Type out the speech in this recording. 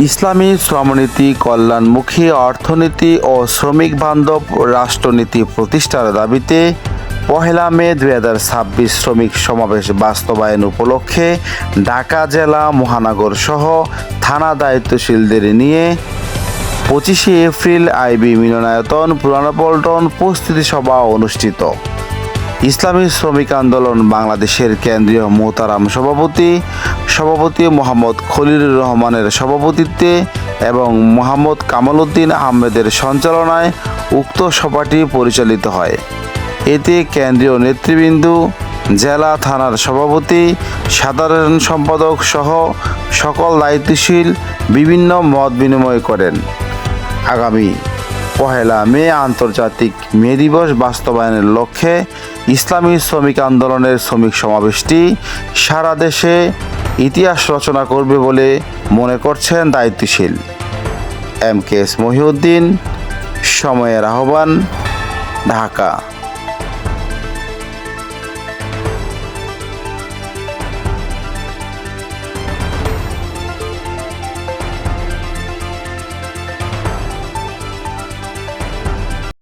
ইসলামী শ্রমনীতি, কল্যাণমুখী অর্থনীতি ও শ্রমিক বান্ধব রাষ্ট্রনীতি প্রতিষ্ঠার দাবিতে 1 মে 2026 শ্রমিক সমাবেশ বাস্তবায়ন উপলক্ষে ঢাকা জেলা, মহানগর সহ থানা দায়িত্বশীলদের নিয়ে 25 এপ্রিল আইবি মিলনায়তন, পুরানা পল্টন প্রস্তুতি সভা অনুষ্ঠিত। ইসলামী শ্রমিক আন্দোলন বাংলাদেশের কেন্দ্রীয় মোহতারাম সভাপতি মোহাম্মদ খলিলুর রহমানের সভাপতিত্বে এবং মোহাম্মদ কামাল উদ্দিন আহমেদের সঞ্চালনায় উক্ত সভাটি পরিচালিত হয়। এতে কেন্দ্রীয় নেতৃবৃন্দ, জেলা, থানার সভাপতি, সাধারণ সম্পাদক সহ সকল দায়িত্বশীল বিভিন্ন মত বিনিময় করেন। আগামী 1 মে আন্তর্জাতিক মে দিবস বাস্তবায়নের লক্ষ্যে ইসলামী শ্রমিক আন্দোলনের শ্রমিক সমাবেশটি সারা দেশে ইতিহাস রচনা করবে বলে মনে করছেন দায়িত্বশীল। MKS মহিউদ্দিন, সময়ের আহ্বান, ঢাকা।